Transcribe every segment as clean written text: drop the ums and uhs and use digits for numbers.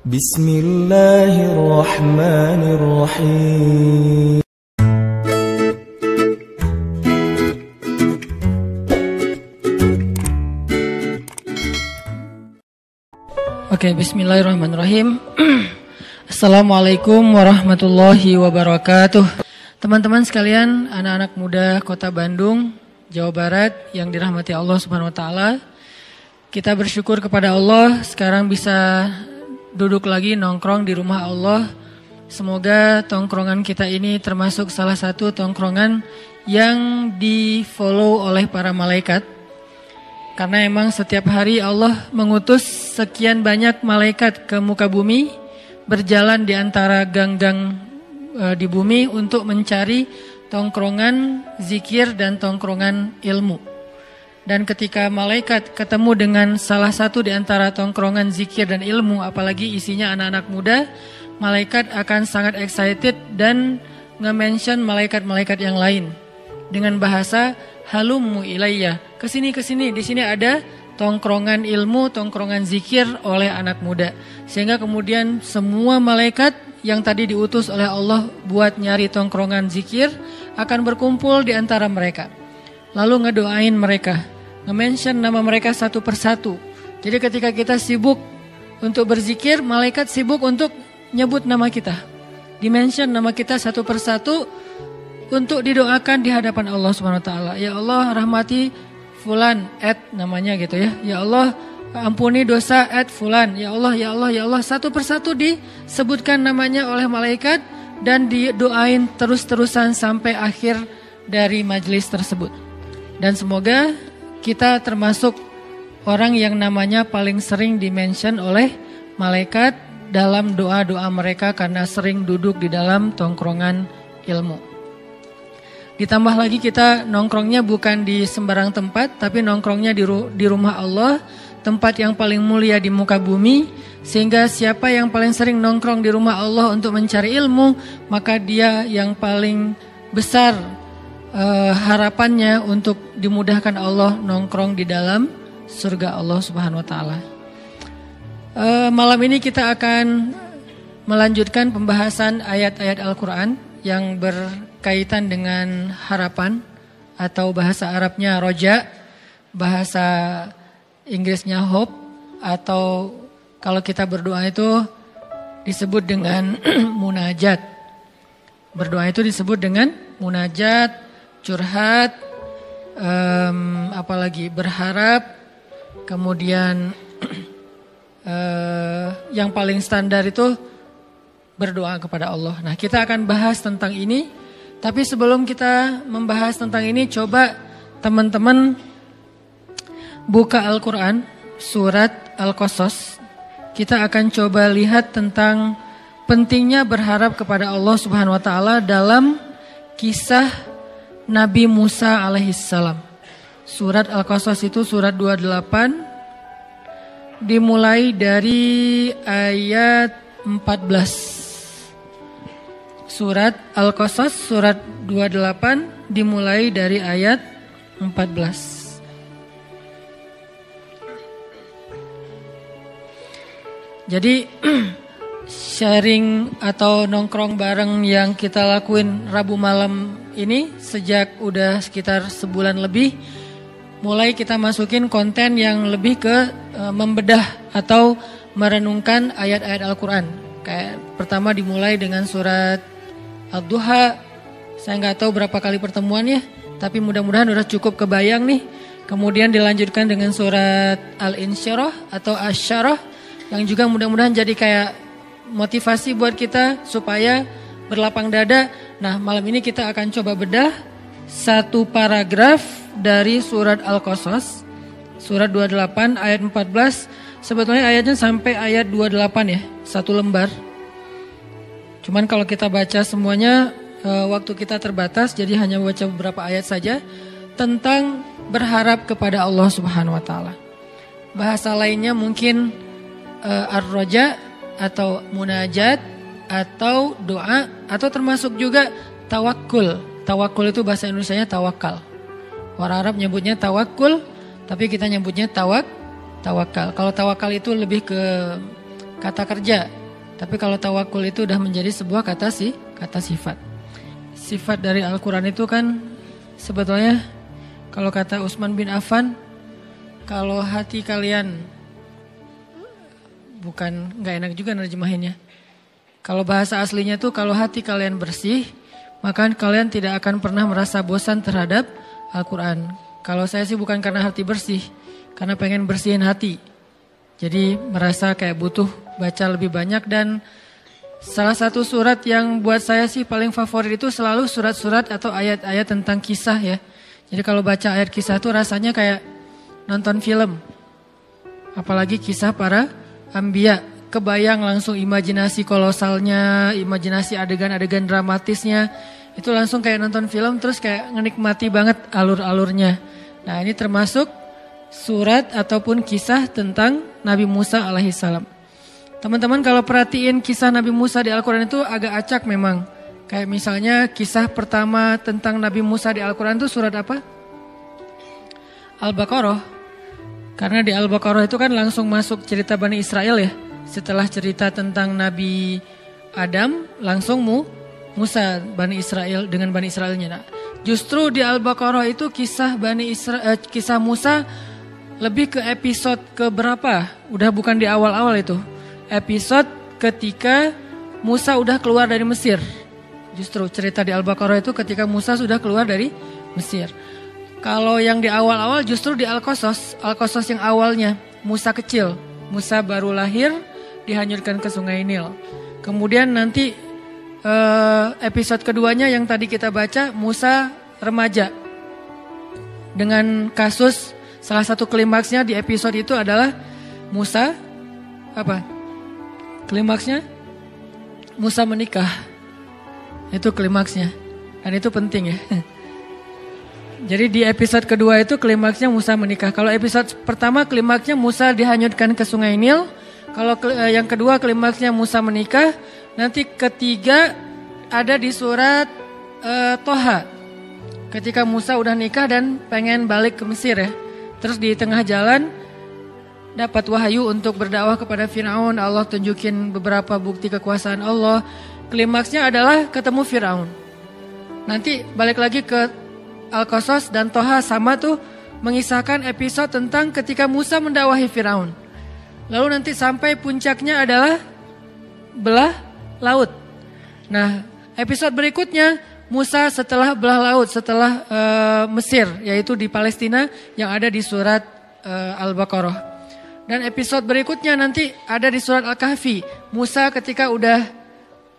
Bismillahirrahmanirrahim. Oke, bismillahirrahmanirrahim. Assalamualaikum warahmatullahi wabarakatuh. Teman-teman sekalian, anak-anak muda Kota Bandung, Jawa Barat yang dirahmati Allah Subhanahu wa taala. Kita bersyukur kepada Allah sekarang bisa duduk lagi nongkrong di rumah Allah. Semoga tongkrongan kita ini termasuk salah satu tongkrongan yang di-follow oleh para malaikat. Karena emang setiap hari Allah mengutus sekian banyak malaikat ke muka bumi, berjalan di antara gang-gang di bumi untuk mencari tongkrongan zikir dan tongkrongan ilmu. Dan ketika malaikat ketemu dengan salah satu di antara tongkrongan zikir dan ilmu, apalagi isinya anak-anak muda, malaikat akan sangat excited dan nge-mention malaikat-malaikat yang lain dengan bahasa halummu ilayya. Kesini, di sini ada tongkrongan ilmu, tongkrongan zikir oleh anak muda. Sehingga kemudian semua malaikat yang tadi diutus oleh Allah buat nyari tongkrongan zikir akan berkumpul di antara mereka. Lalu ngedoain mereka, nge-mention nama mereka satu persatu. Jadi ketika kita sibuk untuk berzikir, malaikat sibuk untuk nyebut nama kita. Di-mention nama kita satu persatu untuk didoakan di hadapan Allah Subhanahu wa taala. Ya Allah, rahmati fulan namanya gitu ya. Ya Allah, ampuni dosa fulan. Ya Allah, ya Allah, ya Allah. Satu persatu disebutkan namanya oleh malaikat dan didoain terus-terusan sampai akhir dari majelis tersebut. Dan semoga kita termasuk orang yang namanya paling sering di-mention oleh malaikat dalam doa-doa mereka karena sering duduk di dalam tongkrongan ilmu. Ditambah lagi kita nongkrongnya bukan di sembarang tempat, tapi nongkrongnya di rumah Allah, tempat yang paling mulia di muka bumi. Sehingga siapa yang paling sering nongkrong di rumah Allah untuk mencari ilmu, maka dia yang paling besar harapannya untuk dimudahkan Allah nongkrong di dalam surga Allah Subhanahu wa taala. Malam ini kita akan melanjutkan pembahasan ayat-ayat Al-Quran yang berkaitan dengan harapan atau bahasa Arabnya roja, bahasa Inggrisnya hope, atau kalau kita berdoa itu disebut dengan munajat. Berdoa itu disebut dengan munajat, curhat, apalagi berharap, kemudian yang paling standar itu berdoa kepada Allah. Nah, kita akan bahas tentang ini. Tapi sebelum kita membahas tentang ini, coba teman-teman buka Al-Quran, surat Al-Qasas. Kita akan coba lihat tentang pentingnya berharap kepada Allah Subhanahu wa taala dalam kisah Nabi Musa alaihissalam. Surat Al-Qasas itu surat 28, dimulai dari ayat 14. Surat Al-Qasas surat 28 dimulai dari ayat 14. Jadi sharing atau nongkrong bareng yang kita lakuin Rabu malam ini sejak udah sekitar sebulan lebih, mulai kita masukin konten yang lebih ke membedah atau merenungkan ayat-ayat Al-Quran. Kayak pertama dimulai dengan surat Ad-Duha. Saya nggak tahu berapa kali pertemuan ya, tapi mudah-mudahan udah cukup kebayang nih. Kemudian dilanjutkan dengan surat Al-Insyirah atau Asy-Syarah, yang juga mudah-mudahan jadi kayak motivasi buat kita supaya berlapang dada. Nah, malam ini kita akan coba bedah satu paragraf dari surat Al-Qasas, surat 28 ayat 14. Sebetulnya ayatnya sampai ayat 28 ya, satu lembar. Cuman kalau kita baca semuanya, waktu kita terbatas, jadi hanya baca beberapa ayat saja tentang berharap kepada Allah Subhanahu wa taala. Bahasa lainnya mungkin ar-roja atau munajat atau doa, atau termasuk juga tawakul. Tawakul itu bahasa Indonesianya tawakal. Orang Arab nyebutnya tawakul, tapi kita nyebutnya tawakal. Kalau tawakal itu lebih ke kata kerja. Tapi kalau tawakul itu udah menjadi sebuah kata sifat. Sifat dari Al-Quran itu kan sebetulnya kalau kata Utsman bin Affan, kalau hati kalian, bukan nggak enak juga nerjemahinnya. Kalau bahasa aslinya tuh kalau hati kalian bersih, maka kalian tidak akan pernah merasa bosan terhadap Al-Quran. Kalau saya sih bukan karena hati bersih, karena pengen bersihin hati. Jadi merasa kayak butuh baca lebih banyak, dan salah satu surat yang buat saya sih paling favorit itu selalu surat-surat atau ayat-ayat tentang kisah ya. Jadi kalau baca ayat kisah tuh rasanya kayak nonton film. Apalagi kisah para anbiya. Kebayang langsung imajinasi kolosalnya, imajinasi adegan-adegan dramatisnya. Itu langsung kayak nonton film, terus kayak ngenikmati banget alur-alurnya. Nah ini termasuk surat ataupun kisah tentang Nabi Musa alaihissalam. Teman-teman kalau perhatiin kisah Nabi Musa di Al-Quran itu agak acak memang. Kayak misalnya kisah pertama tentang Nabi Musa di Al-Quran itu surat apa? Al-Baqarah. Karena di Al-Baqarah itu kan langsung masuk cerita Bani Israel ya. Setelah cerita tentang Nabi Adam, langsung Musa Bani Israel dengan Bani Israelnya. Nah, justru di Al-Baqarah itu kisah kisah Musa lebih ke episode ke berapa? Udah bukan di awal-awal itu. Episode ketika Musa udah keluar dari Mesir. Justru cerita di Al-Baqarah itu ketika Musa sudah keluar dari Mesir. Kalau yang di awal-awal justru di Al-Qasas. Al-Qasas yang awalnya Musa kecil. Musa baru lahir, dihanyutkan ke Sungai Nil. Kemudian nanti episode keduanya yang tadi kita baca, Musa remaja. Dengan kasus, salah satu klimaksnya di episode itu adalah Musa, apa? Klimaksnya? Musa menikah. Itu klimaksnya. Dan itu penting ya. Jadi di episode kedua itu klimaksnya Musa menikah. Kalau episode pertama klimaksnya Musa dihanyutkan ke Sungai Nil. Kalau yang kedua klimaksnya Musa menikah. Nanti ketiga ada di surat Toha. Ketika Musa udah nikah dan pengen balik ke Mesir ya. Terus di tengah jalan dapat wahyu untuk berdakwah kepada Firaun. Allah tunjukin beberapa bukti kekuasaan Allah. Klimaksnya adalah ketemu Firaun. Nanti balik lagi ke Al-Qasas dan Toha sama tuh mengisahkan episode tentang ketika Musa mendakwahi Firaun. Lalu nanti sampai puncaknya adalah belah laut. Nah, episode berikutnya Musa setelah belah laut, setelah Mesir, yaitu di Palestina yang ada di surat Al-Baqarah. Dan episode berikutnya nanti ada di surat Al-Kahfi. Musa ketika udah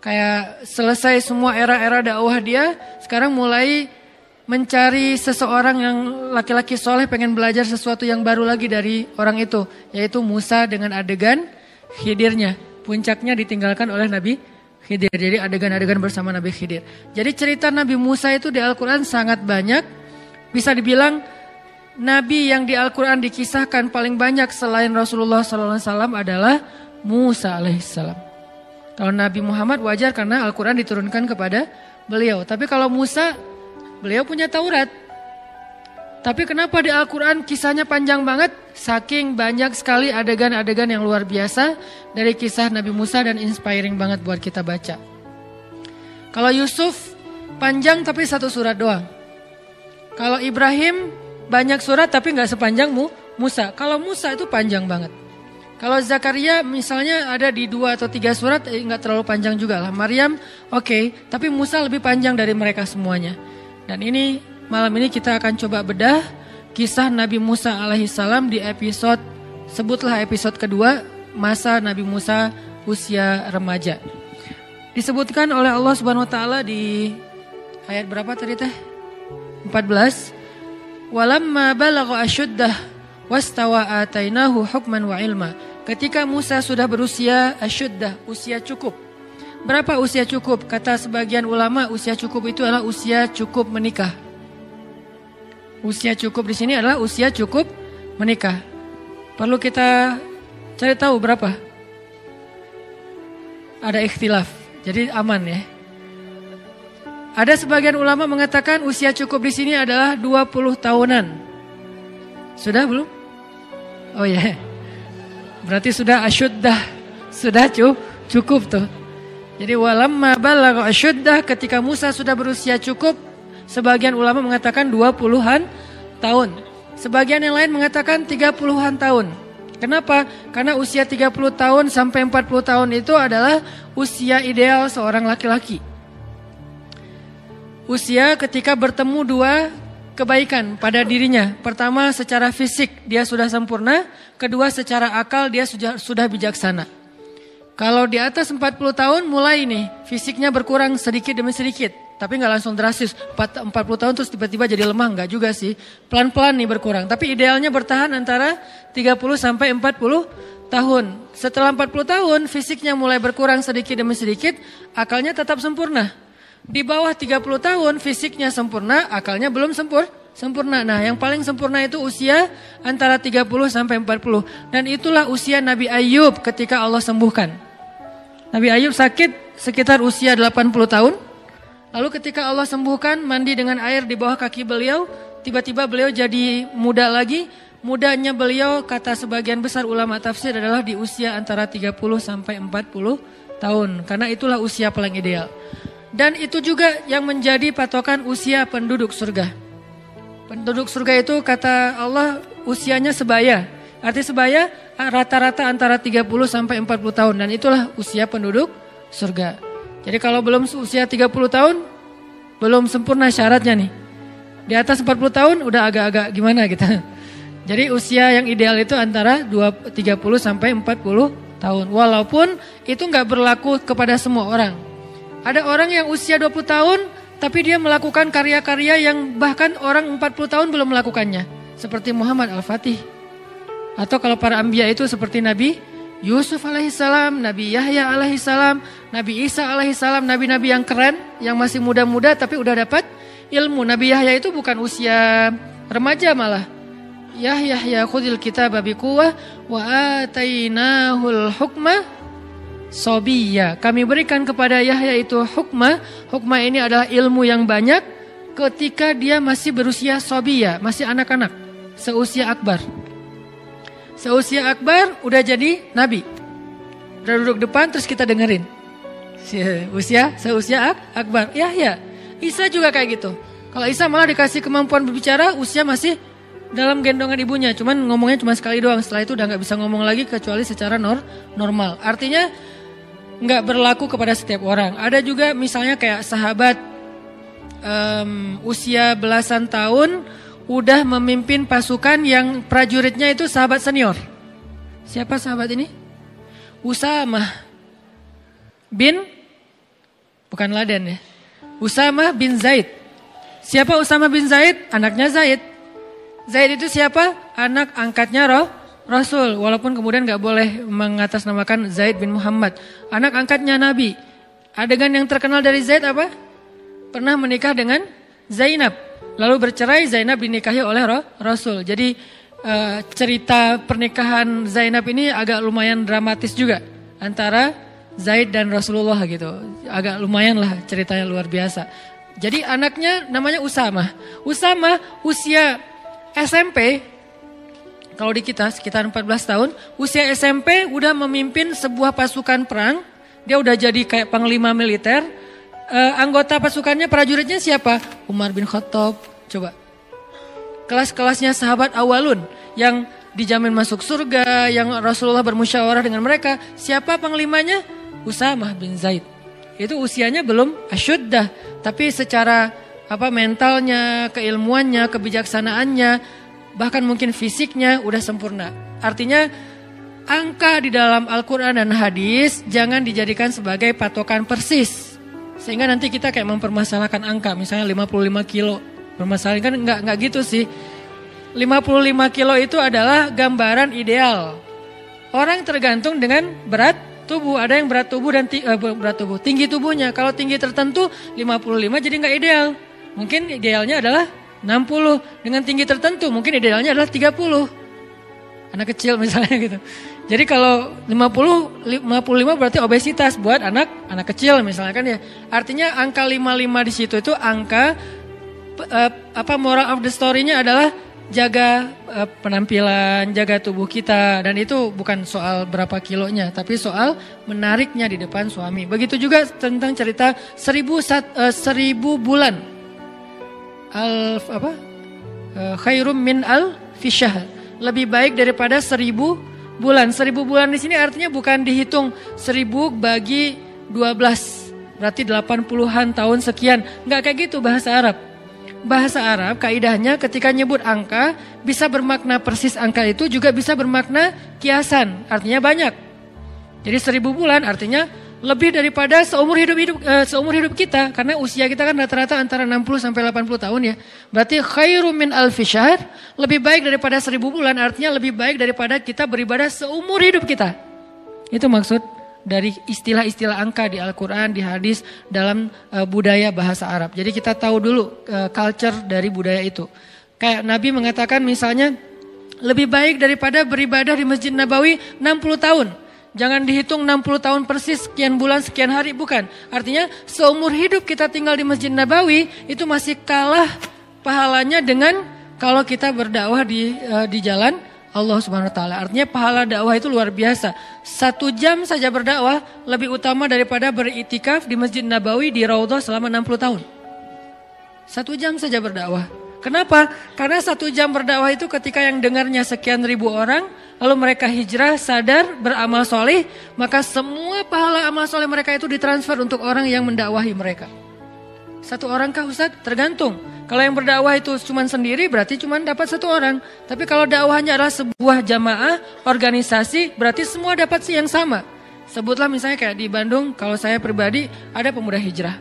kayak selesai semua era-era dakwah dia, sekarang mulai mencari seseorang yang laki-laki soleh pengen belajar sesuatu yang baru lagi dari orang itu. Yaitu Musa dengan adegan Khidirnya. Puncaknya ditinggalkan oleh Nabi Khidir. Jadi adegan-adegan bersama Nabi Khidir. Jadi cerita Nabi Musa itu di Al-Quran sangat banyak. Bisa dibilang Nabi yang di Al-Quran dikisahkan paling banyak selain Rasulullah SAW adalah Musa alaihissalam. Kalau Nabi Muhammad wajar karena Al-Quran diturunkan kepada beliau. Tapi kalau Musa, beliau punya Taurat. Tapi kenapa di Al-Quran kisahnya panjang banget? Saking banyak sekali adegan-adegan yang luar biasa dari kisah Nabi Musa dan inspiring banget buat kita baca. Kalau Yusuf panjang tapi satu surat doang. Kalau Ibrahim banyak surat tapi gak sepanjang Musa. Kalau Musa itu panjang banget. Kalau Zakaria misalnya ada di 2 atau 3 surat gak terlalu panjang juga lah. Maryam oke, tapi Musa lebih panjang dari mereka semuanya. Dan ini malam ini kita akan coba bedah kisah Nabi Musa alaihissalam di episode, sebutlah episode kedua, masa Nabi Musa usia remaja. Disebutkan oleh Allah Subhanahu wa taala di ayat berapa tadi teh? 14. Walamma balagha asyuddah wastawa atainahu hukman wa ilma. Ketika Musa sudah berusia asyuddah, usia cukup. Berapa usia cukup? Kata sebagian ulama usia cukup itu adalah usia cukup menikah. Usia cukup di sini adalah usia cukup menikah. Perlu kita cari tahu berapa? Ada ikhtilaf, jadi aman ya. Ada sebagian ulama mengatakan usia cukup di sini adalah 20 tahunan. Sudah belum? Oh ya, berarti sudah asyuddah. sudah cukup tuh. Jadi walamma balagha asyuddah, ketika Musa sudah berusia cukup, sebagian ulama mengatakan 20-an tahun. Sebagian yang lain mengatakan 30-an tahun. Kenapa? Karena usia 30 tahun sampai 40 tahun itu adalah usia ideal seorang laki-laki. Usia ketika bertemu dua kebaikan pada dirinya. Pertama, secara fisik dia sudah sempurna. Kedua, secara akal dia sudah bijaksana. Kalau di atas 40 tahun mulai nih fisiknya berkurang sedikit demi sedikit. Tapi nggak langsung drastis, 40 tahun terus tiba-tiba jadi lemah, nggak juga sih. Pelan-pelan nih berkurang, tapi idealnya bertahan antara 30 sampai 40 tahun. Setelah 40 tahun fisiknya mulai berkurang sedikit demi sedikit, akalnya tetap sempurna. Di bawah 30 tahun fisiknya sempurna, akalnya belum sempurna. Nah yang paling sempurna itu usia antara 30 sampai 40. Dan itulah usia Nabi Ayub ketika Allah sembuhkan. Nabi Ayub sakit sekitar usia 80 tahun. Lalu ketika Allah sembuhkan, mandi dengan air di bawah kaki beliau, tiba-tiba beliau jadi muda lagi. Mudanya beliau, kata sebagian besar ulama tafsir, adalah di usia antara 30 sampai 40 tahun. Karena itulah usia paling ideal. Dan itu juga yang menjadi patokan usia penduduk surga. Penduduk surga itu kata Allah usianya sebaya. Arti sebaya rata-rata antara 30 sampai 40 tahun. Dan itulah usia penduduk surga. Jadi kalau belum usia 30 tahun, belum sempurna syaratnya nih. Di atas 40 tahun udah agak-agak gimana gitu. Jadi usia yang ideal itu antara 30 sampai 40 tahun. Walaupun itu nggak berlaku kepada semua orang. Ada orang yang usia 20 tahun, tapi dia melakukan karya-karya yang bahkan orang 40 tahun belum melakukannya. Seperti Muhammad Al-Fatih. Atau kalau para anbiya itu seperti Nabi Yusuf alaihissalam, Nabi Yahya alaihissalam, Nabi Isa alaihissalam, nabi-nabi yang keren, yang masih muda-muda tapi udah dapat ilmu. Nabi Yahya itu bukan usia remaja malah. Yahya khudil kitaba biquwwah wa atainahul hukma sobiyya. Kami berikan kepada Yahya itu hukma. Hukma ini adalah ilmu yang banyak ketika dia masih berusia sobiyya, masih anak-anak, seusia akbar. Seusia akbar udah jadi nabi. Udah duduk depan terus kita dengerin. Seusia akbar. Yahya. Isa juga kayak gitu. Kalau Isa malah dikasih kemampuan berbicara, usia masih dalam gendongan ibunya. Cuman ngomongnya cuma sekali doang. Setelah itu udah gak bisa ngomong lagi kecuali secara normal. Artinya gak berlaku kepada setiap orang. Ada juga misalnya kayak sahabat usia belasan tahun udah memimpin pasukan yang prajuritnya itu sahabat senior. Siapa sahabat ini? Usamah bin, bukan Laden ya. Usamah bin Zaid. Siapa Usamah bin Zaid? Anaknya Zaid. Zaid itu siapa? Anak angkatnya Rasul. Walaupun kemudian gak boleh mengatasnamakan Zaid bin Muhammad. Anak angkatnya Nabi. Adegan yang terkenal dari Zaid apa? Pernah menikah dengan Zainab. Lalu bercerai, Zainab dinikahi oleh Rasul. Jadi cerita pernikahan Zainab ini agak lumayan dramatis juga. Antara Zaid dan Rasulullah gitu. Agak lumayan lah ceritanya, luar biasa. Jadi anaknya namanya Usamah. Usamah usia SMP, kalau di kita sekitar 14 tahun. Usia SMP udah memimpin sebuah pasukan perang. Dia udah jadi kayak panglima militer. Anggota pasukannya, prajuritnya siapa? Umar bin Khattab. Coba. Kelas-kelasnya sahabat awalun yang dijamin masuk surga, yang Rasulullah bermusyawarah dengan mereka. Siapa panglimanya? Usamah bin Zaid. Itu usianya belum asyuddah, tapi secara mentalnya, keilmuannya, kebijaksanaannya, bahkan mungkin fisiknya udah sempurna. Artinya angka di dalam Al-Quran dan hadis jangan dijadikan sebagai patokan persis. Sehingga nanti kita kayak mempermasalahkan angka, misalnya 55 kilo. Permasalahan kan enggak gitu sih. 55 kilo itu adalah gambaran ideal. Orang tergantung dengan berat tubuh. Ada yang berat tubuh dan tinggi tubuhnya. Kalau tinggi tertentu 55 jadi enggak ideal. Mungkin idealnya adalah 60. Dengan tinggi tertentu mungkin idealnya adalah 30. Anak kecil misalnya gitu. Jadi kalau 55 berarti obesitas buat anak kecil misalnya kan ya. Artinya angka 55 di situ itu angka moral of the story-nya adalah jaga penampilan, jaga tubuh kita. Dan itu bukan soal berapa kilonya, tapi soal menariknya di depan suami. Begitu juga tentang cerita 1000 bulan. Khairum min alfi syahr. Lebih baik daripada 1000 bulan. 1000 bulan di sini artinya bukan dihitung 1000 bagi 12. Berarti 80-an tahun sekian. Enggak kayak gitu bahasa Arab. Bahasa Arab kaidahnya ketika nyebut angka bisa bermakna persis angka itu, juga bisa bermakna kiasan. Artinya banyak. Jadi 1000 bulan artinya lebih daripada seumur hidup kita, karena usia kita kan rata-rata antara 60 sampai 80 tahun ya. Berarti khairum min alfi syahr, lebih baik daripada 1000 bulan, artinya lebih baik daripada kita beribadah seumur hidup kita. Itu maksud dari istilah-istilah angka di Al-Qur'an, di hadis, dalam budaya bahasa Arab. Jadi kita tahu dulu culture dari budaya itu. Kayak Nabi mengatakan misalnya lebih baik daripada beribadah di Masjid Nabawi 60 tahun. Jangan dihitung 60 tahun persis, sekian bulan, sekian hari, bukan. Artinya seumur hidup kita tinggal di Masjid Nabawi itu masih kalah pahalanya dengan kalau kita berdakwah di jalan Allah Subhanahu wa taala. Artinya pahala dakwah itu luar biasa. 1 jam saja berdakwah lebih utama daripada beritikaf di Masjid Nabawi di Raudhah selama 60 tahun. 1 jam saja berdakwah. Kenapa? Karena 1 jam berdakwah itu ketika yang dengarnya sekian ribu orang, lalu mereka hijrah, sadar, beramal soleh, maka semua pahala amal soleh mereka itu ditransfer untuk orang yang mendakwahi mereka. 1 orang kah Ustaz? Tergantung. Kalau yang berdakwah itu cuma sendiri berarti cuma dapat 1 orang. Tapi kalau dakwahnya adalah sebuah jamaah, organisasi, berarti semua dapat yang sama. Sebutlah misalnya kayak di Bandung, kalau saya pribadi ada pemuda hijrah.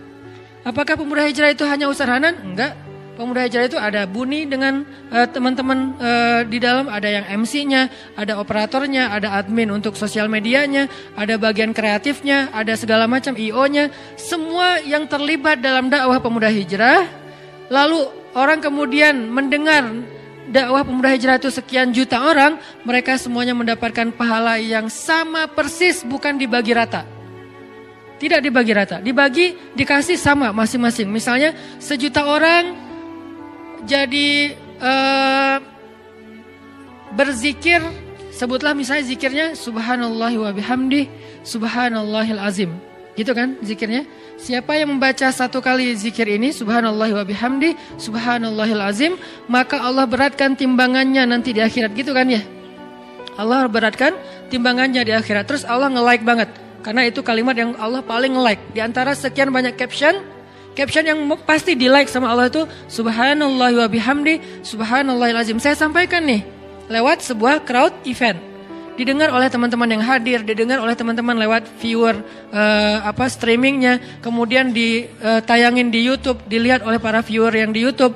Apakah pemuda hijrah itu hanya Ustaz Hanan? Enggak. Pemuda hijrah itu ada Buni dengan teman-teman di dalam, ada yang MC-nya, ada operatornya, ada admin untuk sosial medianya, ada bagian kreatifnya, ada segala macam IO-nya. Semua yang terlibat dalam dakwah pemuda hijrah, lalu orang kemudian mendengar dakwah pemuda hijrah itu sekian juta orang, mereka semuanya mendapatkan pahala yang sama persis, bukan dibagi rata. Tidak dibagi rata, dikasih sama masing-masing. Misalnya 1 juta orang jadi berzikir, sebutlah misalnya zikirnya subhanallahi wa bihamdi subhanallahil azim, gitu kan zikirnya. Siapa yang membaca 1 kali zikir ini subhanallahi wa bihamdi subhanallahil azim, maka Allah beratkan timbangannya nanti di akhirat, gitu kan ya. Allah beratkan timbangannya di akhirat. Terus Allah nge-like banget, karena itu kalimat yang Allah paling nge-like di antara sekian banyak caption yang pasti di like sama Allah itu subhanallah wa bihamdi subhanallahil azim. Saya sampaikan nih lewat sebuah crowd event, didengar oleh teman-teman yang hadir, didengar oleh teman-teman lewat viewer streamingnya, kemudian ditayangin di YouTube, dilihat oleh para viewer yang di YouTube.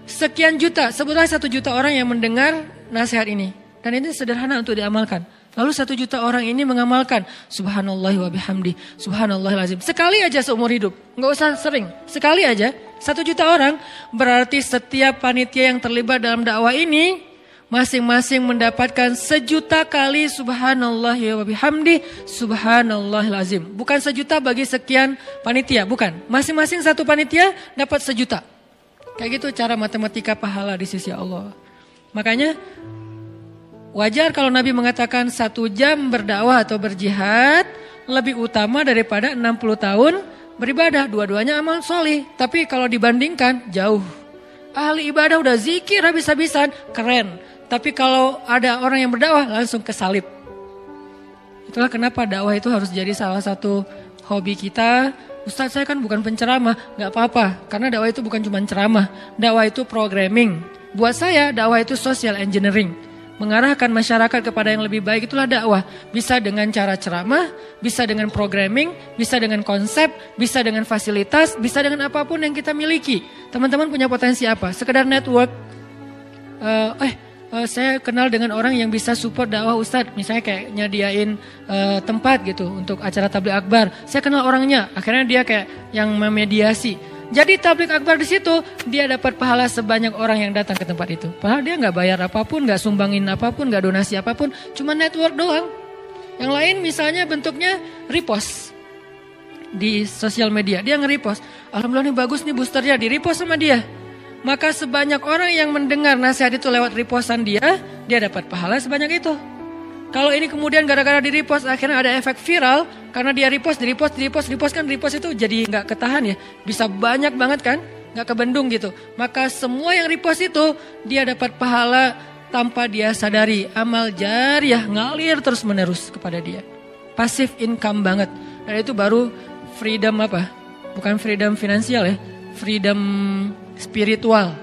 Sekian juta, sebutlah 1 juta orang yang mendengar nasihat ini, dan ini sederhana untuk diamalkan. Lalu 1 juta orang ini mengamalkan subhanallah wa bihamdi subhanallahil azim sekali aja seumur hidup, nggak usah sering, sekali aja 1 juta orang. Berarti setiap panitia yang terlibat dalam dakwah ini masing-masing mendapatkan 1 juta kali subhanallah wa bihamdi subhanallahil azim. Bukan 1 juta bagi sekian panitia, bukan. Masing-masing 1 panitia dapat 1 juta. Kayak gitu cara matematika pahala di sisi Allah. Makanya wajar kalau Nabi mengatakan 1 jam berdakwah atau berjihad lebih utama daripada 60 tahun beribadah. Dua-duanya amal soleh. Tapi kalau dibandingkan jauh. Ahli ibadah udah zikir habis-habisan, keren. Tapi kalau ada orang yang berdakwah langsung kesalib. Itulah kenapa dakwah itu harus jadi salah satu hobi kita. Ustaz, saya kan bukan penceramah. Gak apa-apa, karena dakwah itu bukan cuma ceramah. Dakwah itu programming. Buat saya dakwah itu social engineering. Mengarahkan masyarakat kepada yang lebih baik, itulah dakwah. Bisa dengan cara ceramah, bisa dengan programming, bisa dengan konsep, bisa dengan fasilitas, bisa dengan apapun yang kita miliki. Teman-teman punya potensi apa? Sekedar network. Saya kenal dengan orang yang bisa support dakwah Ustadz. Misalnya kayak nyadiain tempat gitu untuk acara tabligh akbar. Saya kenal orangnya, akhirnya dia kayak yang memediasi. Jadi tabligh akbar di situ dia dapat pahala sebanyak orang yang datang ke tempat itu. Padahal dia nggak bayar apapun, nggak sumbangin apapun, nggak donasi apapun, cuma network doang. Yang lain misalnya bentuknya repost di sosial media, dia nge-repost. Alhamdulillah nih bagus nih boosternya, di repost sama dia. maka sebanyak orang yang mendengar nasihat itu lewat repostan dia dapat pahala sebanyak itu. Kalau ini kemudian gara-gara di repost akhirnya ada efek viral, karena dia repost kan repost itu jadi nggak ketahan ya, bisa banyak banget kan, nggak kebendung gitu. Maka semua yang repost itu dia dapat pahala tanpa dia sadari, amal jariah ngalir terus menerus kepada dia. Passive income banget. Dan itu baru freedom apa? Bukan freedom finansial ya, freedom spiritual.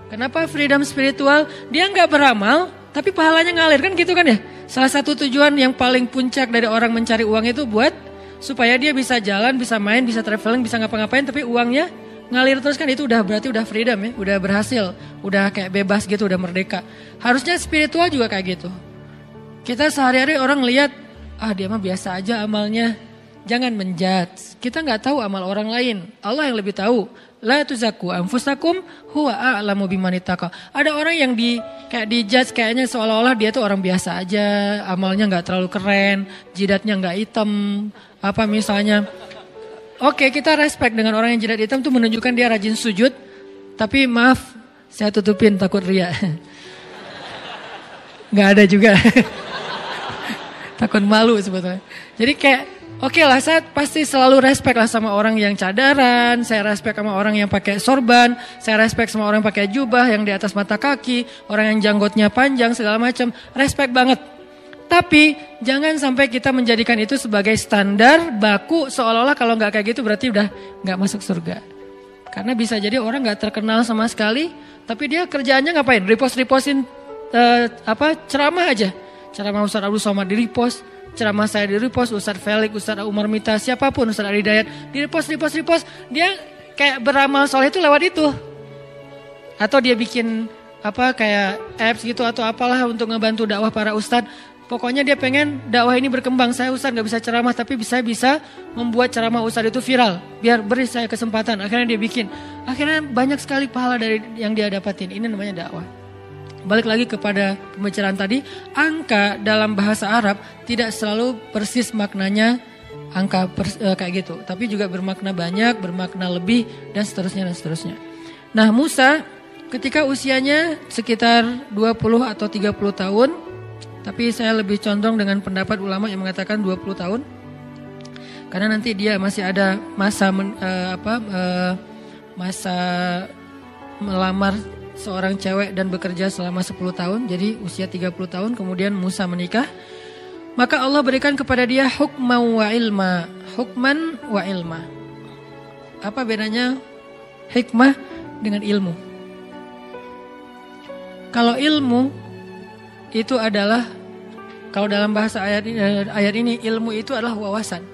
Kenapa freedom spiritual? Dia nggak beramal, tapi pahalanya ngalir kan gitu kan ya. Salah satu tujuan yang paling puncak dari orang mencari uang itu buat supaya dia bisa jalan, bisa main, bisa traveling, bisa ngapa-ngapain, tapi uangnya ngalir terus kan, itu udah berarti udah freedom ya, udah berhasil, udah kayak bebas gitu, udah merdeka. Harusnya spiritual juga kayak gitu. Kita sehari-hari orang lihat, dia mah biasa aja amalnya. Jangan menjudge. Kita nggak tahu amal orang lain. Allah yang lebih tahu. La tuzakku anfusakum huwa a'lamu bimanittaka. Ada orang yang kayak dijudge kayaknya seolah-olah dia tuh orang biasa aja, amalnya nggak terlalu keren, jidatnya nggak hitam, apa misalnya. Oke, kita respect dengan orang yang jidat hitam tuh menunjukkan dia rajin sujud. Tapi maaf, saya tutupin takut ria. Nggak ada juga. Takut malu sebetulnya. Jadi kayak oke lah, saya pasti selalu respect lah sama orang yang cadaran, saya respect sama orang yang pakai sorban, saya respect sama orang yang pakai jubah yang di atas mata kaki, orang yang janggutnya panjang segala macam, respect banget. Tapi jangan sampai kita menjadikan itu sebagai standar baku, seolah-olah kalau nggak kayak gitu berarti udah nggak masuk surga. Karena bisa jadi orang nggak terkenal sama sekali, tapi dia kerjaannya ngapain? Repostin ceramah aja, ceramah Ustaz Abdul Somad di repost. Ceramah saya di repost, Ustadz Felix, Ustadz Umar Mita, siapapun, Ustadz Ali Dayat, di repost. Dia kayak beramal soleh itu lewat itu. Atau dia bikin kayak apps gitu atau apalah untuk ngebantu dakwah para ustadz. Pokoknya dia pengen dakwah ini berkembang. Saya ustadz gak bisa ceramah, tapi saya bisa membuat ceramah ustadz itu viral. Biar beri saya kesempatan. Akhirnya dia bikin. Akhirnya banyak sekali pahala dari yang dia dapatin. Ini namanya dakwah. Balik lagi kepada pembicaraan tadi, angka dalam bahasa Arab tidak selalu persis maknanya angka kayak gitu, tapi juga bermakna banyak, bermakna lebih dan seterusnya. Nah, Musa ketika usianya sekitar 20 atau 30 tahun, tapi saya lebih condong dengan pendapat ulama yang mengatakan 20 tahun. Karena nanti dia masih ada masa masa melamar seorang cewek dan bekerja selama 10 tahun, jadi usia 30 tahun, kemudian Musa menikah. Maka Allah berikan kepada dia hukman wa ilma. Apa bedanya hikmah dengan ilmu? Kalau ilmu itu adalah, kalau dalam bahasa ayat ini ilmu itu adalah wawasan,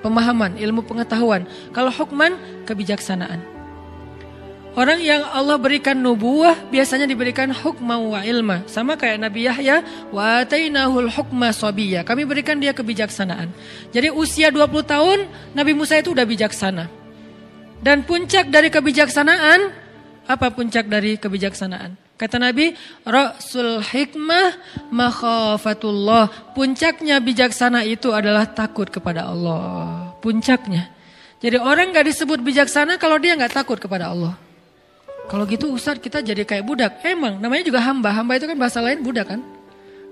pemahaman, ilmu pengetahuan. Kalau hukman, kebijaksanaan. Orang yang Allah berikan nubuwah biasanya diberikan hukma wa ilma. Sama kayak Nabi Yahya, wa atainahul hukma sabiyya. Kami berikan dia kebijaksanaan. Jadi usia 20 tahun Nabi Musa itu udah bijaksana. Dan puncak dari kebijaksanaan, apa puncak dari kebijaksanaan? Kata Nabi, Rasul hikmah makhafatullah. Puncaknya bijaksana itu adalah takut kepada Allah. Puncaknya. Jadi orang gak disebut bijaksana kalau dia gak takut kepada Allah. Kalau gitu Ustadz kita jadi kayak budak. Emang namanya juga hamba. Hamba itu kan bahasa lain budak kan.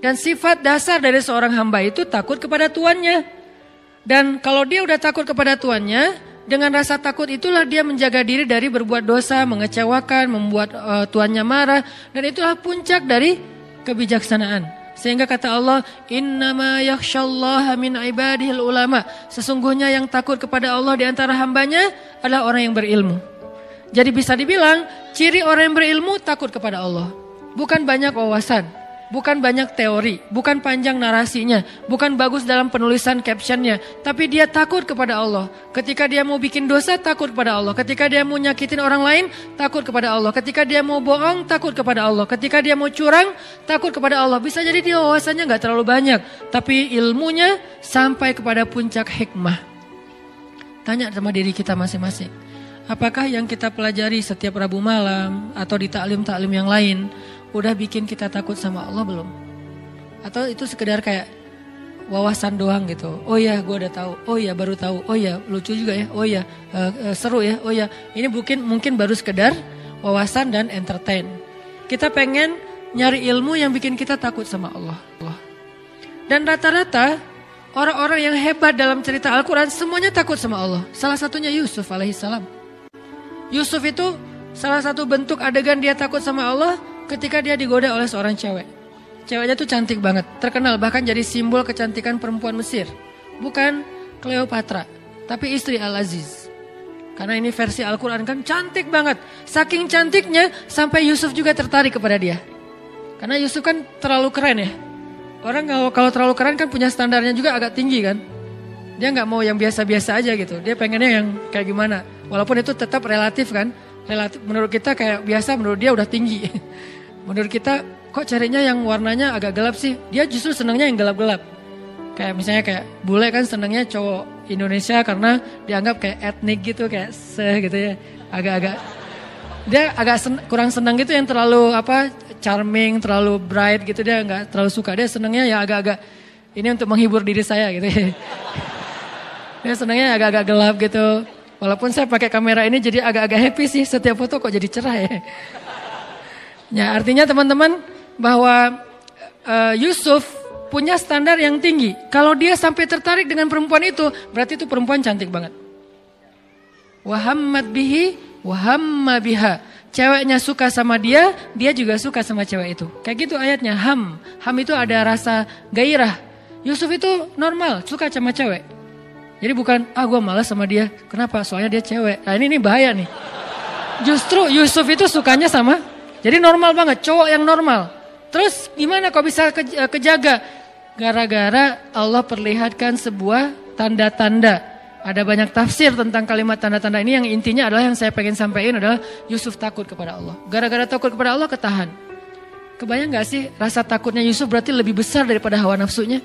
Dan sifat dasar dari seorang hamba itu takut kepada tuannya. Dan kalau dia udah takut kepada tuannya, dengan rasa takut itulah dia menjaga diri dari berbuat dosa, mengecewakan, membuat tuannya marah. Dan itulah puncak dari kebijaksanaan. Sehingga kata Allah, innama yakhsyallaha min ibadihil ulama. Sesungguhnya yang takut kepada Allah di antara hambanya adalah orang yang berilmu. Jadi bisa dibilang ciri orang yang berilmu takut kepada Allah. Bukan banyak wawasan, bukan banyak teori, bukan panjang narasinya, bukan bagus dalam penulisan captionnya, tapi dia takut kepada Allah. Ketika dia mau bikin dosa, takut kepada Allah. Ketika dia mau nyakitin orang lain, takut kepada Allah. Ketika dia mau bohong, takut kepada Allah. Ketika dia mau curang, takut kepada Allah. Bisa jadi dia wawasannya gak terlalu banyak, tapi ilmunya sampai kepada puncak hikmah. Tanya sama diri kita masing-masing. Apakah yang kita pelajari setiap Rabu malam atau di taklim-taklim yang lain udah bikin kita takut sama Allah belum? Atau itu sekedar kayak wawasan doang gitu. Oh ya, gue udah tahu. Oh ya, baru tahu. Oh ya, lucu juga ya. Oh ya, seru ya. Oh ya, ini mungkin baru sekedar wawasan dan entertain. Kita pengen nyari ilmu yang bikin kita takut sama Allah. Dan rata-rata orang-orang yang hebat dalam cerita Al-Quran semuanya takut sama Allah. Salah satunya Yusuf alaihissalam. Yusuf itu salah satu bentuk adegan dia takut sama Allah ketika dia digoda oleh seorang cewek. Ceweknya tuh cantik banget, terkenal bahkan jadi simbol kecantikan perempuan Mesir. Bukan Cleopatra, tapi istri Al-Aziz. Karena ini versi Al-Quran kan cantik banget. Saking cantiknya sampai Yusuf juga tertarik kepada dia. Karena Yusuf kan terlalu keren ya. Orang kalau terlalu keren kan punya standarnya juga agak tinggi kan. Dia nggak mau yang biasa-biasa aja gitu. Dia pengennya yang kayak gimana. Walaupun itu tetap relatif kan. Relatif menurut kita kayak biasa, menurut dia udah tinggi. Menurut kita kok carinya yang warnanya agak gelap sih. Dia justru senangnya yang gelap-gelap. Kayak misalnya kayak bule kan senangnya cowok Indonesia karena dianggap kayak etnik gitu, kayak gitu ya. Agak-agak dia kurang senang gitu yang terlalu charming, terlalu bright gitu, dia nggak terlalu suka. Dia senangnya ya agak-agak ini untuk menghibur diri saya gitu ya. Dia senangnya agak-agak gelap gitu. Walaupun saya pakai kamera ini jadi agak-agak happy sih, setiap foto kok jadi cerah ya. Ya artinya teman-teman bahwa Yusuf punya standar yang tinggi. Kalau dia sampai tertarik dengan perempuan itu, berarti itu perempuan cantik banget. Wahammat bihi wahamma biha. Ceweknya suka sama dia, dia juga suka sama cewek itu. Kayak gitu ayatnya. Ham itu ada rasa gairah. Yusuf itu normal, suka sama cewek. Jadi bukan, gue malas sama dia. Kenapa? Soalnya dia cewek. Nah ini bahaya nih. Justru Yusuf itu sukanya sama, jadi normal banget, cowok yang normal. Terus gimana kok bisa kejaga? Gara-gara Allah perlihatkan sebuah tanda-tanda. Ada banyak tafsir tentang kalimat tanda-tanda ini, yang intinya adalah yang saya pengen sampaikan adalah Yusuf takut kepada Allah. Gara-gara takut kepada Allah ketahan. Kebayang gak sih rasa takutnya Yusuf berarti lebih besar daripada hawa nafsunya?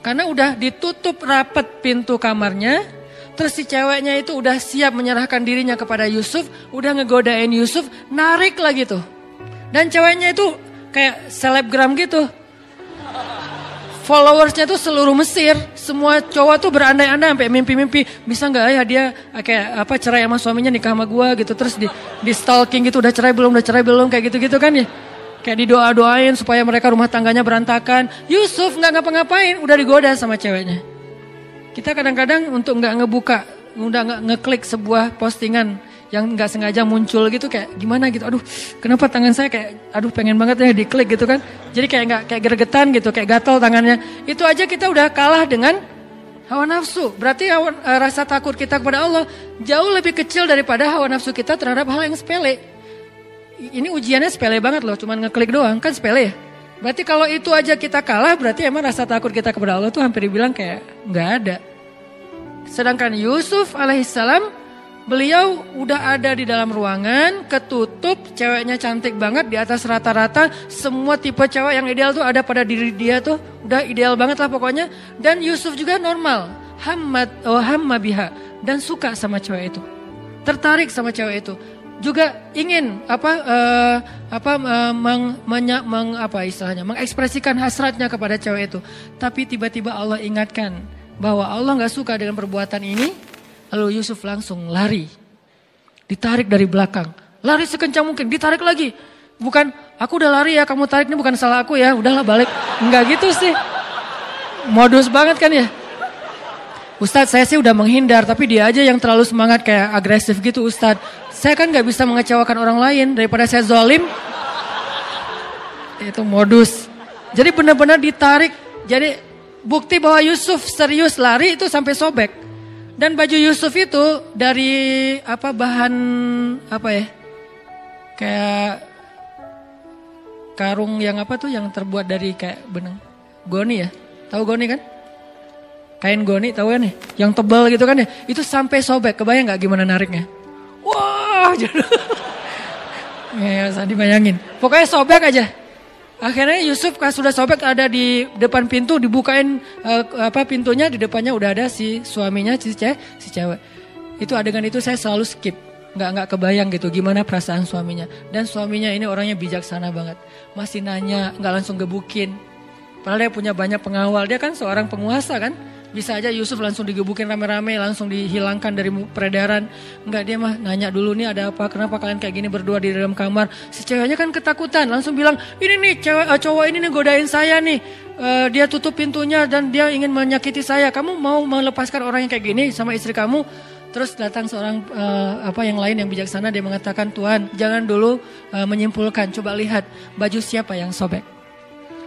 Karena udah ditutup rapat pintu kamarnya, terus si ceweknya itu udah siap menyerahkan dirinya kepada Yusuf, udah ngegodain Yusuf, narik lagi tuh. Dan ceweknya itu kayak selebgram gitu. Followersnya tuh seluruh Mesir, semua cowok tuh berandai-andai sampai mimpi-mimpi, bisa nggak ya dia kayak cerai sama suaminya, nikah sama gua gitu, terus di stalking gitu, udah cerai belum kayak gitu-gitu kan ya, kayak didoa-doain supaya mereka rumah tangganya berantakan. Yusuf nggak ngapa-ngapain, udah digoda sama ceweknya. Kita kadang-kadang untuk nggak ngebuka, udah nggak ngeklik sebuah postingan yang nggak sengaja muncul gitu, kayak gimana gitu, aduh kenapa tangan saya kayak pengen banget ya diklik gitu kan, jadi kayak gregetan gitu, kayak gatal tangannya. Itu aja kita udah kalah dengan hawa nafsu. Berarti rasa takut kita kepada Allah jauh lebih kecil daripada hawa nafsu kita terhadap hal yang sepele. Ini ujiannya sepele banget loh, cuman ngeklik doang kan sepele ya. Berarti kalau itu aja kita kalah, berarti emang rasa takut kita kepada Allah tuh hampir dibilang kayak nggak ada. Sedangkan Yusuf alaihissalam, beliau udah ada di dalam ruangan, ketutup, ceweknya cantik banget, di atas rata-rata, semua tipe cewek yang ideal tuh ada pada diri dia tuh, udah ideal banget lah pokoknya. Dan Yusuf juga normal, hamma biha, dan suka sama cewek itu, tertarik sama cewek itu, juga ingin mengekspresikan hasratnya kepada cewek itu. Tapi tiba-tiba Allah ingatkan bahwa Allah nggak suka dengan perbuatan ini. Lalu Yusuf langsung lari, ditarik dari belakang, lari sekencang mungkin, ditarik lagi. Bukan, aku udah lari ya, kamu tarik, ini bukan salah aku ya, udahlah balik. Enggak gitu sih, modus banget kan ya. Ustadz, saya sih udah menghindar, tapi dia aja yang terlalu semangat kayak agresif gitu Ustadz. Saya kan gak bisa mengecewakan orang lain, daripada saya zalim. Itu modus. Jadi benar-benar ditarik, jadi bukti bahwa Yusuf serius lari itu sampai sobek. Dan baju Yusuf itu dari bahan kayak karung yang yang terbuat dari kayak benang goni ya, tahu goni kan? Kain goni tahu kan ya? Yang tebal gitu kan ya? Itu sampai sobek, kebayang nggak gimana nariknya? Wah, ya usah dibayangin. Pokoknya sobek aja. Akhirnya Yusuf sudah sobek, ada di depan pintu, dibukain pintunya, di depannya udah ada si suaminya, si cewek. Itu adegan itu saya selalu skip, nggak kebayang gitu gimana perasaan suaminya. Dan suaminya ini orangnya bijaksana banget, masih nanya, nggak langsung gebukin. Padahal dia punya banyak pengawal, dia kan seorang penguasa kan, Bisa aja Yusuf langsung digebukin rame-rame, langsung dihilangkan dari peredaran. Enggak, dia mah nanya dulu nih ada apa, kenapa kalian kayak gini berdua di dalam kamar. Si ceweknya kan ketakutan, langsung bilang, ini nih cowok ini nih godain saya nih. Dia tutup pintunya dan dia ingin menyakiti saya. Kamu mau melepaskan orang yang kayak gini sama istri kamu? Terus datang seorang yang lain yang bijaksana, dia mengatakan, Tuhan jangan dulu menyimpulkan, coba lihat baju siapa yang sobek.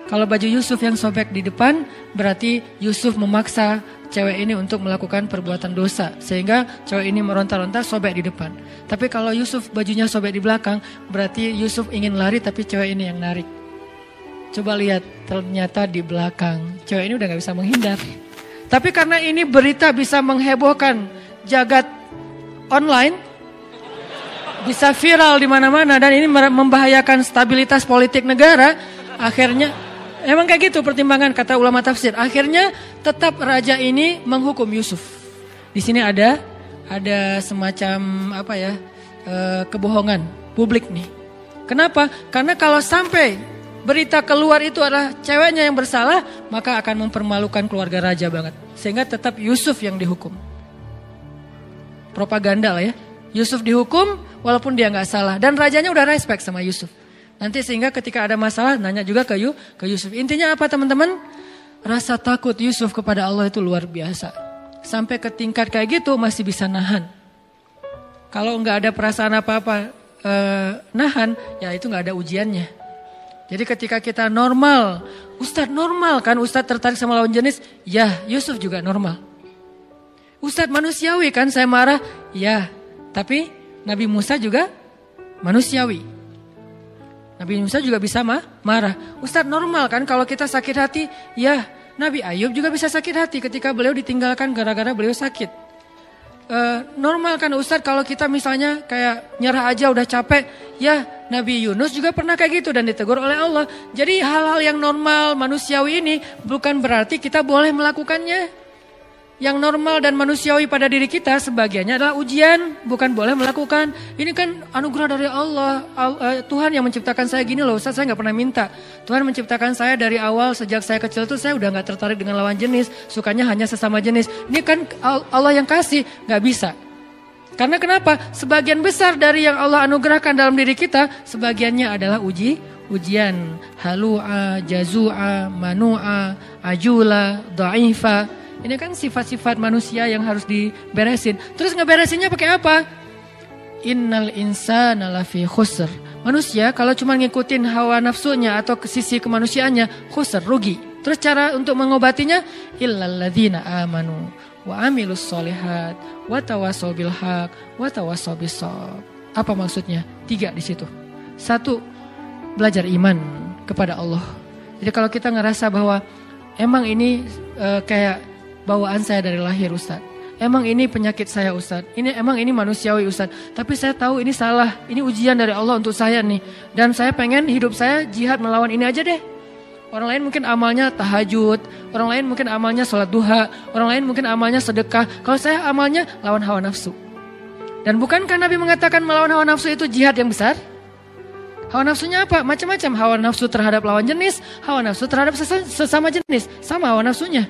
Kalau baju Yusuf yang sobek di depan, berarti Yusuf memaksa cewek ini untuk melakukan perbuatan dosa. Sehingga cewek ini meronta-ronta sobek di depan. Tapi kalau Yusuf bajunya sobek di belakang, berarti Yusuf ingin lari tapi cewek ini yang narik. Coba lihat, ternyata di belakang. Cewek ini udah gak bisa menghindar. Tapi karena ini berita bisa menghebohkan jagat online, bisa viral di mana-mana dan ini membahayakan stabilitas politik negara, akhirnya emang kayak gitu pertimbangan kata ulama tafsir. Akhirnya tetap raja ini menghukum Yusuf. Di sini ada semacam kebohongan publik nih. Kenapa? Karena kalau sampai berita keluar itu adalah ceweknya yang bersalah, maka akan mempermalukan keluarga raja banget. Sehingga tetap Yusuf yang dihukum. Propaganda lah ya. Yusuf dihukum walaupun dia nggak salah dan rajanya udah respect sama Yusuf. Nanti sehingga ketika ada masalah nanya juga ke Yusuf. Intinya apa teman-teman? Rasa takut Yusuf kepada Allah itu luar biasa. Sampai ke tingkat kayak gitu masih bisa nahan. Kalau nggak ada perasaan apa-apa nahan, ya itu nggak ada ujiannya. Jadi ketika kita normal, Ustadz normal kan, Ustadz tertarik sama lawan jenis, ya Yusuf juga normal. Ustadz manusiawi kan, saya marah, ya tapi Nabi Musa juga manusiawi. Nabi Musa juga bisa marah. Ustadz normal kan kalau kita sakit hati, ya Nabi Ayub juga bisa sakit hati ketika beliau ditinggalkan gara-gara beliau sakit. Normal kan Ustadz kalau kita misalnya kayak nyerah aja udah capek, ya Nabi Yunus juga pernah kayak gitu dan ditegur oleh Allah. Jadi hal-hal yang normal manusiawi ini bukan berarti kita boleh melakukannya. Yang normal dan manusiawi pada diri kita sebagiannya adalah ujian, bukan boleh melakukan. Ini kan anugerah dari Allah. Tuhan yang menciptakan saya gini loh, Ustaz, saya gak pernah minta. Tuhan menciptakan saya dari awal, sejak saya kecil tuh saya udah gak tertarik dengan lawan jenis, sukanya hanya sesama jenis. Ini kan Allah yang kasih, gak bisa. Karena kenapa? Sebagian besar dari yang Allah anugerahkan dalam diri kita, sebagiannya adalah ujian. Halu'a, jazu'a, manu'a, ajula, da'ifa. Ini kan sifat-sifat manusia yang harus diberesin. Terus ngeberesinnya pakai apa? Innal insana lafi khusr. Manusia kalau cuma ngikutin hawa nafsunya atau ke sisi kemanusiaannya, khusr, rugi. Terus cara untuk mengobatinya, illalladzina amanu wa amilus solihat wa tawassaw bil haq wa tawassaw bis shawab. Apa maksudnya? 3 di situ. 1, belajar iman kepada Allah. Jadi kalau kita ngerasa bahwa emang ini kayak bawaan saya dari lahir Ustaz. Emang ini penyakit saya Ustaz. Emang ini manusiawi Ustaz. Tapi saya tahu ini salah. Ini ujian dari Allah untuk saya nih. Dan saya pengen hidup saya jihad melawan ini aja deh. Orang lain mungkin amalnya tahajud. Orang lain mungkin amalnya sholat duha. Orang lain mungkin amalnya sedekah. Kalau saya amalnya lawan hawa nafsu. Dan bukankah Nabi mengatakan melawan hawa nafsu itu jihad yang besar? Hawa nafsunya apa? Macam-macam. Hawa nafsu terhadap lawan jenis. Hawa nafsu terhadap sesama jenis. Sama hawa nafsunya.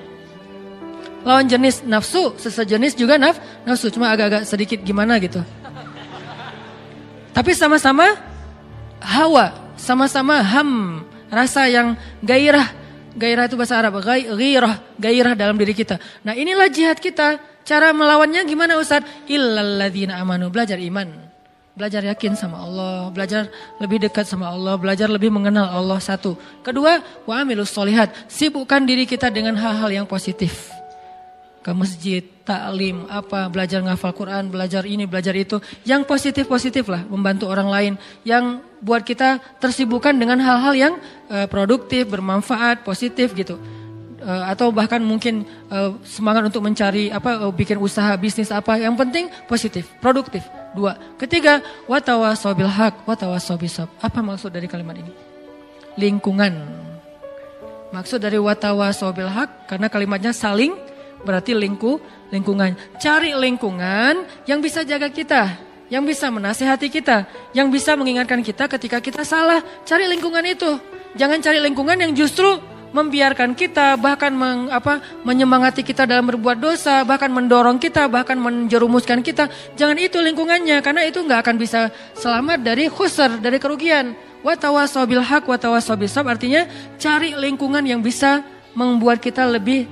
Lawan jenis nafsu, sesejenis juga nafsu, cuma agak-agak sedikit gimana gitu. Tapi sama-sama hawa, sama-sama rasa yang gairah. Gairah itu bahasa Arab, gairah dalam diri kita. Nah inilah jihad kita. Cara melawannya gimana Ustaz? Illalladzina amanu, belajar iman. Belajar yakin sama Allah, belajar lebih dekat sama Allah, belajar lebih mengenal Allah, 1. Kedua, wa amilus solihat, sibukkan diri kita dengan hal-hal yang positif. Ke masjid, taklim, belajar ngafal Quran, belajar ini, belajar itu. Yang positif-positif lah, membantu orang lain. Yang buat kita tersibukkan dengan hal-hal yang produktif, bermanfaat, positif gitu. Atau bahkan mungkin semangat untuk mencari, bikin usaha, bisnis Yang penting positif, produktif. 2. Ketiga, watawassaw bil haq, watawassaw bis sabr. Apa maksud dari kalimat ini? Lingkungan. Maksud dari watawassaw bil haq, karena kalimatnya saling, berarti lingkungan. Cari lingkungan yang bisa jaga kita, yang bisa menasehati kita, yang bisa mengingatkan kita ketika kita salah. Cari lingkungan itu. Jangan cari lingkungan yang justru membiarkan kita, bahkan menyemangati kita dalam berbuat dosa, bahkan mendorong kita, bahkan menjerumuskan kita. Jangan itu lingkungannya, karena itu nggak akan bisa selamat dari khusr, dari kerugian. Wa tawassaw bil haq wa tawassaw bis sabr, artinya cari lingkungan yang bisa membuat kita lebih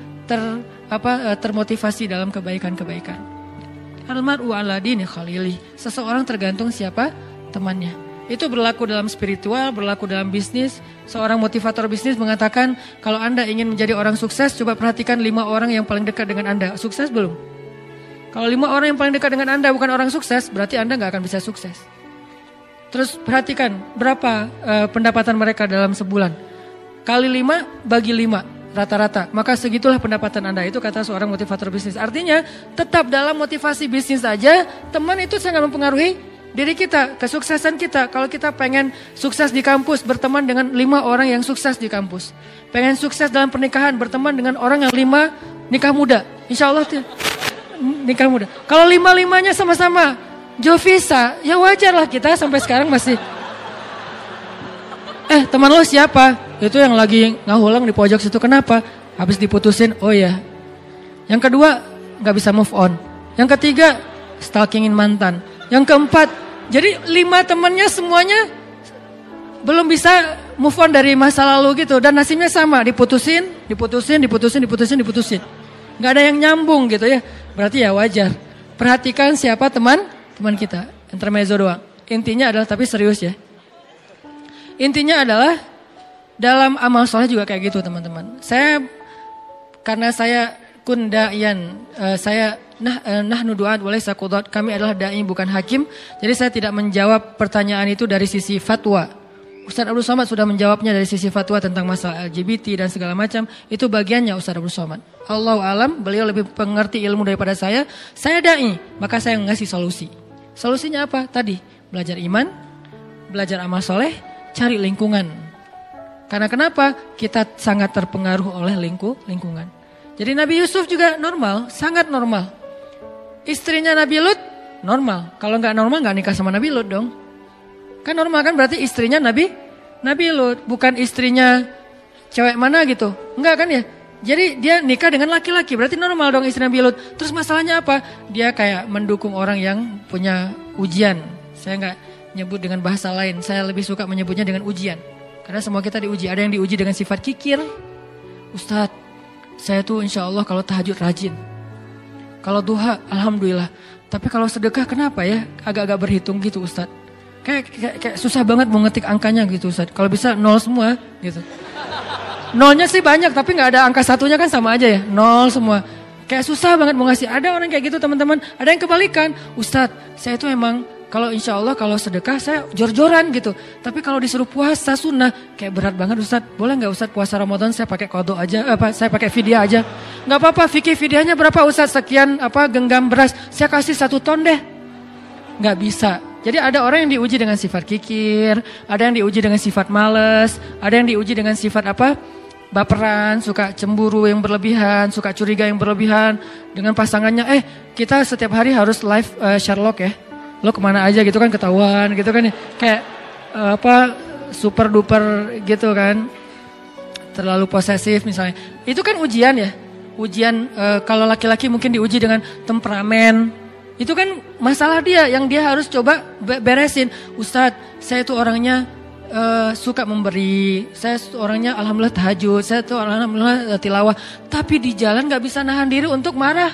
termotivasi dalam kebaikan-kebaikan. Al-mar'u ala dini khalili. Seseorang tergantung siapa temannya. Itu berlaku dalam spiritual, berlaku dalam bisnis. Seorang motivator bisnis mengatakan, kalau Anda ingin menjadi orang sukses, coba perhatikan 5 orang yang paling dekat dengan Anda. Sukses belum? Kalau 5 orang yang paling dekat dengan Anda bukan orang sukses, berarti Anda nggak akan bisa sukses. Terus perhatikan berapa pendapatan mereka dalam sebulan. Kali 5 bagi 5 rata-rata. Maka segitulah pendapatan Anda, itu kata seorang motivator bisnis. Artinya tetap dalam motivasi bisnis aja, teman itu sangat mempengaruhi diri kita, kesuksesan kita. Kalau kita pengen sukses di kampus, berteman dengan 5 orang yang sukses di kampus. Pengen sukses dalam pernikahan, berteman dengan orang yang 5 nikah muda. Insya Allah nikah muda. Kalau 5-5-nya sama-sama Jovisa, ya wajar lah kita sampai sekarang masih. Teman lo siapa? Itu yang lagi ngahulang di pojok situ. Kenapa? Habis diputusin, oh ya. Yang kedua, gak bisa move on. Yang ketiga, stalkingin mantan. Yang keempat, jadi 5 temannya semuanya belum bisa move on dari masa lalu gitu. Dan nasibnya sama, diputusin. Gak ada yang nyambung gitu ya. Berarti ya wajar. Perhatikan siapa teman kita. Intermezzo doang. Intinya adalah, tapi serius ya. Intinya adalah dalam amal soleh juga kayak gitu teman-teman. Karena saya kundayan, saya nahnu du'at walaysa qudat, kami adalah dai bukan hakim. Jadi saya tidak menjawab pertanyaan itu dari sisi fatwa. Ustaz Abdul Somad sudah menjawabnya dari sisi fatwa tentang masalah LGBT dan segala macam. Itu bagiannya Ustaz Abdul Somad. Allahu alam, beliau lebih mengerti ilmu daripada saya. Saya dai, maka saya ngasih solusi. Solusinya apa? Tadi, belajar iman, belajar amal soleh, cari lingkungan. Karena kenapa? Kita sangat terpengaruh oleh lingkungan. Jadi Nabi Yusuf juga normal, sangat normal. Istrinya Nabi Lut normal. Kalau nggak normal nggak nikah sama Nabi Lut dong. Kan normal kan, berarti istrinya Nabi Lut, bukan istrinya cewek mana gitu. Enggak kan ya? Jadi dia nikah dengan laki-laki, berarti normal dong istri Nabi Lut. Terus masalahnya apa? Dia kayak mendukung orang yang punya ujian. Saya nggak nyebut dengan bahasa lain, saya lebih suka menyebutnya dengan ujian. Karena semua kita diuji, ada yang diuji dengan sifat kikir. Ustadz, saya tuh insya Allah kalau tahajud rajin. Kalau duha, alhamdulillah. Tapi kalau sedekah kenapa ya? Agak-agak berhitung gitu Ustadz. Kayak susah banget mau ngetik angkanya gitu Ustadz. Kalau bisa 0 semua gitu. Nolnya sih banyak, tapi gak ada angka satunya kan sama aja ya. 0 semua. Kayak susah banget mau ngasih. Ada orang kayak gitu teman-teman. Ada yang kebalikan. Ustadz, saya tuh emang kalau insya Allah kalau sedekah saya jor-joran gitu. Tapi kalau disuruh puasa sunnah kayak berat banget Ustadz. Boleh gak Ustadz puasa Ramadan saya pakai qadha aja, saya pakai fidyah aja. Gak apa-apa, fikih fidyahnya berapa Ustadz? Sekian genggam beras, saya kasih 1 ton deh. Gak bisa. Jadi ada orang yang diuji dengan sifat kikir, ada yang diuji dengan sifat males, ada yang diuji dengan sifat baperan, suka cemburu yang berlebihan, suka curiga yang berlebihan dengan pasangannya. Kita setiap hari harus live Sherlock ya. Lo kemana aja gitu kan ketahuan gitu kan ya. Kayak super duper gitu kan. Terlalu posesif misalnya. Itu kan ujian ya. Ujian kalau laki-laki mungkin diuji dengan temperamen. Itu kan masalah dia yang dia harus coba beresin. Ustadz, saya itu orangnya suka memberi. Saya orangnya alhamdulillah tahajud. Saya tuh alhamdulillah tilawah. Tapi di jalan gak bisa nahan diri untuk marah.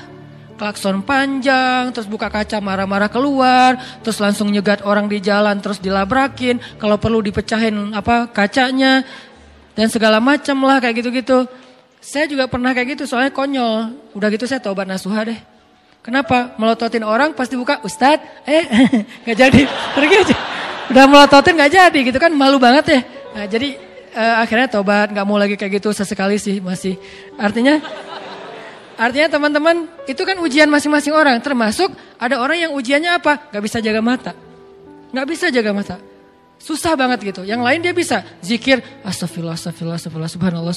Klakson panjang, terus buka kaca marah-marah keluar, terus langsung nyegat orang di jalan, terus dilabrakin, kalau perlu dipecahin kacanya, dan segala macam lah kayak gitu-gitu. Saya juga pernah kayak gitu, soalnya konyol. Udah gitu saya taubat nasuha deh. Kenapa? Melototin orang pas dibuka, Ustadz, gak jadi, pergi aja. Udah melototin gak jadi gitu kan, malu banget ya. Nah, jadi akhirnya taubat, gak mau lagi kayak gitu, sesekali sih masih. Artinya teman-teman, itu kan ujian masing-masing orang. Termasuk ada orang yang ujiannya apa? Gak bisa jaga mata. Gak bisa jaga mata. Susah banget gitu. Yang lain dia bisa zikir, astagfirullah, subhanallah.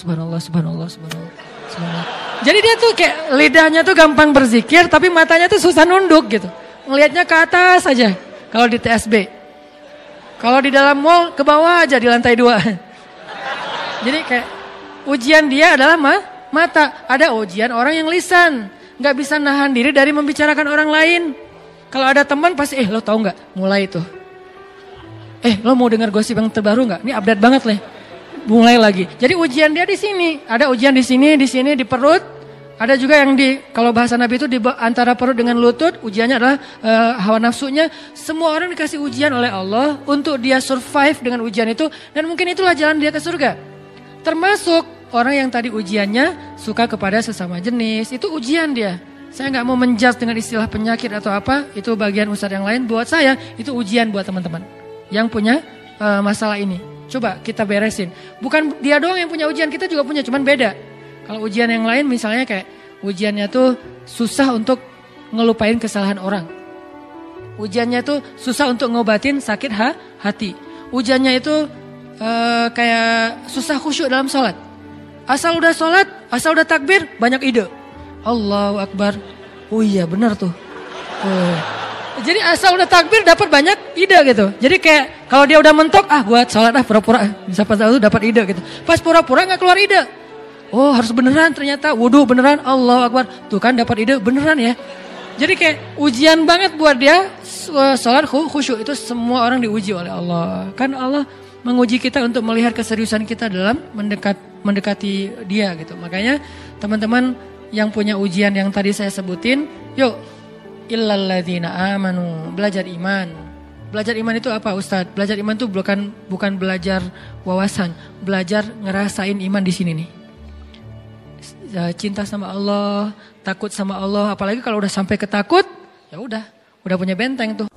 Jadi dia tuh kayak lidahnya tuh gampang berzikir, tapi matanya tuh susah nunduk gitu. Ngelihatnya ke atas aja. Kalau di TSB. Kalau di dalam mall, ke bawah aja di lantai 2. Jadi kayak Ujian dia adalah mata. Ada ujian orang yang lisan. Gak bisa nahan diri dari membicarakan orang lain. Kalau ada teman pasti, lo tahu gak? Mulai itu. Lo mau dengar gosip yang terbaru gak? Ini update banget nih. Mulai lagi. Jadi ujian dia di sini. Ada ujian di sini, di perut. Ada juga yang kalau bahasa Nabi itu di antara perut dengan lutut. Ujiannya adalah hawa nafsunya. Semua orang dikasih ujian oleh Allah untuk dia survive dengan ujian itu. Dan mungkin itulah jalan dia ke surga. Termasuk orang yang tadi ujiannya suka kepada sesama jenis. Itu ujian dia. Saya gak mau menjudge dengan istilah penyakit atau apa. Itu bagian ustadz yang lain. Buat saya itu ujian buat teman-teman yang punya masalah ini. Coba kita beresin. Bukan dia doang yang punya ujian, kita juga punya, cuman beda. Kalau ujian yang lain misalnya kayak ujiannya tuh susah untuk ngelupain kesalahan orang. Ujiannya tuh susah untuk ngobatin sakit hati. Ujiannya itu kayak susah khusyuk dalam sholat. Asal udah sholat, asal udah takbir, banyak ide. Allahu Akbar. Oh iya benar tuh. Jadi asal udah takbir dapat banyak ide gitu. Jadi kayak kalau dia udah mentok, gua sholat pura-pura. Bisa pas itu dapat ide gitu. Pas pura-pura gak keluar ide. Oh harus beneran ternyata. Wudu beneran. Allahu Akbar. Tuh kan dapat ide beneran ya. Jadi kayak ujian banget buat dia. Sholat khusyuk itu semua orang diuji oleh Allah. Kan Allah menguji kita untuk melihat keseriusan kita dalam mendekati dia gitu. Makanya teman-teman yang punya ujian yang tadi saya sebutin, yuk illalladzina amanu, belajar iman. Belajar iman itu apa Ustadz? Belajar iman itu bukan belajar wawasan, belajar ngerasain iman di sini nih. Cinta sama Allah, takut sama Allah, apalagi kalau udah sampai ke takut, ya udah punya benteng tuh.